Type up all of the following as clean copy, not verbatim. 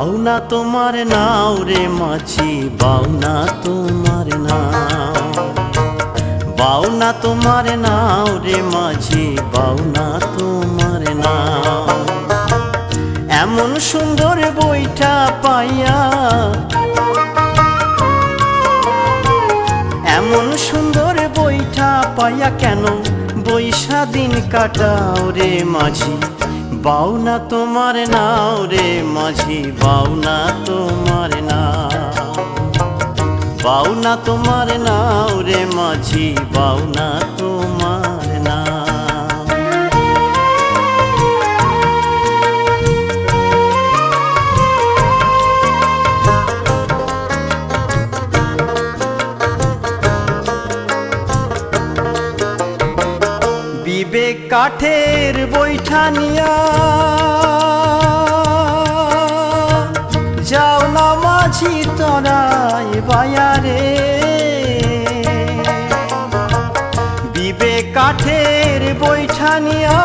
বাউনা তোমার নাও রে মাঝি, বাউনা তোমার নাও, বাউনা তোমার নাও রে মাঝি, বাউনা তোমার নাও। এমন সুন্দর বইটা পাইয়া, এমন সুন্দর বইটা পাইয়া কেন বৈশা দিন কাটাও রে মাঝি, বাউনা তোমার নাও রে মাঝি, বাউনা তোমার নাও, বাউনা তোমার নাও রে মাঝি, বাউনা তোমার নাও। বিবেক কাঠের বৈঠা নিয়া যাও না মাঝি তরাই বায়ারে, বিবেক কাঠের বৈঠা নিয়া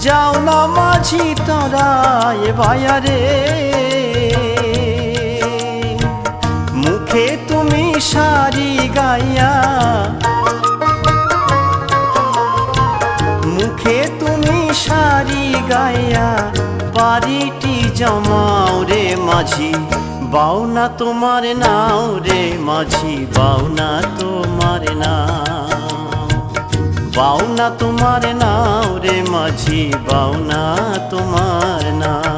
যাও না মাঝি তরাই বায়ারে। মুখে তুমি সারি গাইয়া, মুখে তুমি সারি গাইয়া বাড়িটি জমাও রে মাঝি, বাউনা তোমার নাও রে মাঝি, বাউনা তোমার নাও, বাউনা তোমার নাও রে মাঝি, বাউনা তোমার নাও।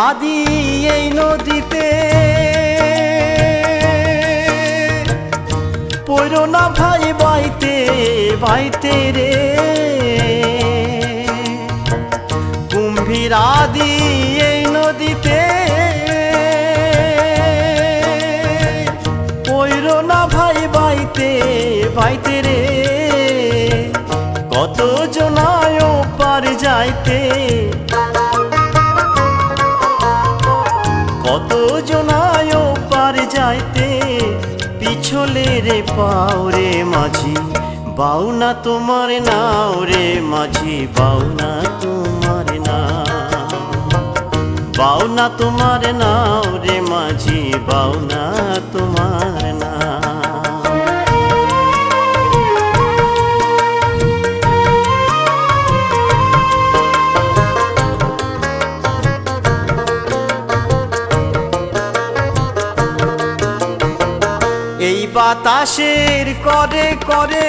আদি এই নদীতে পড়ো না ভাই বাইতে বাইতে রে, কুম্ভীর আদি এই নদীতে পড়ো না ভাই বাইতে বাইতে রে। কত জনায় পার যাইতে, কত জনায় পার যাইতে পিছলে রে পাও রে মাঝি, বাউনা তোমার নাও রে মাঝি, বাউনা তোমার নাও, বাউনা তোমার নাও রে মাঝি, বাউনা তোমার নাও। এই বাতাসের করে করে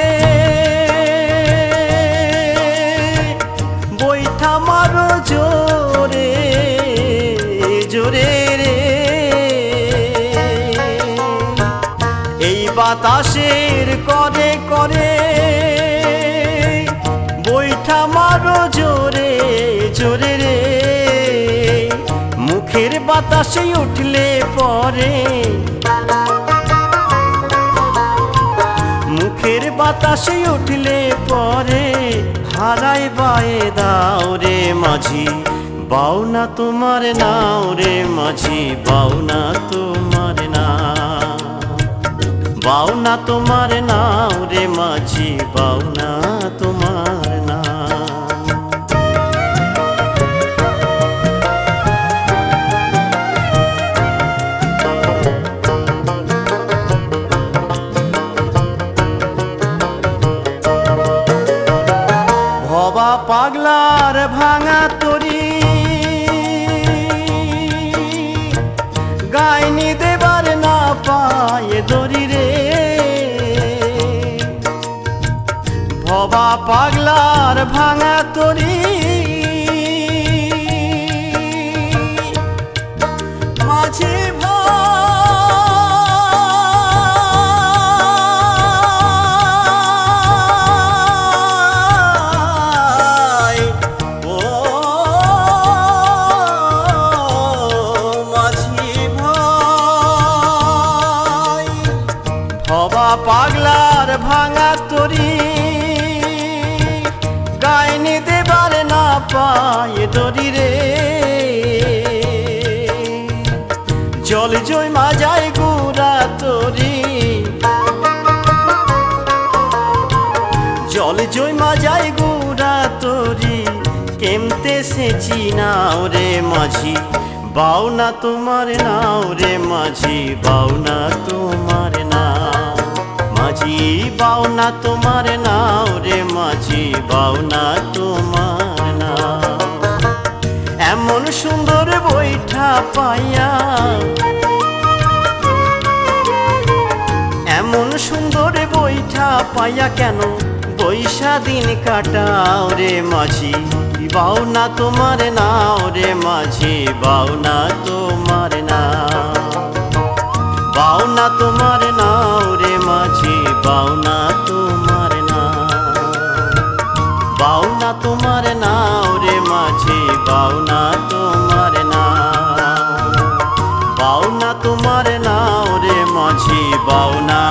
বৈঠা মারো জোরে জোরে রে, এই বাতাসের করে করে বৈঠা মারো জোরে জোরে রে। মুখের বাতাসে উঠলে পরে, মুখের বাতাসে উঠলে পরে হারাই বায়ে দাও রে মাঝি, বাউনা তোমার নাও রে মাঝি, বাউনা তোমার নাও, বাউনা তোমার নাও রে মাঝি, বাউনা তোমার নাও। ভবা পাগলার ভাঙা তরি গাইনি দেবার না পায়ে দড়ি রে, ভবা পাগলার ভাঙা তরি মাঝে পাগলার ভাঙা তরি গাইনি দেবার না পায় দড়ি রে, জল জমা যায় গুড়া তরি, জল জমা যায় গুড়া তরি, কেমতে সে চিনাও রে মাঝি, বাও না তোমার নাও রে মাঝি, বাও না তোমার নাও মাঝি, বাও না তোমার নাও রে মাঝি, বাও না তোমার নাও। এমন সুন্দর বৈঠা পাইয়া, এমন সুন্দর বৈঠা পাইয়া কেন বৈশা দিন কাটাও রে মাঝি, বাও না তোমার নাও রে মাঝি, বাও না তোমার নাও, বাও না তোমার নাও রে মাঝি, বাও না তোমার নাও, বাও না তোমার নাও রে মাঝি, বাও না তোমার নাও, বাও না তোমার নাও রে মাঝি, বাও না।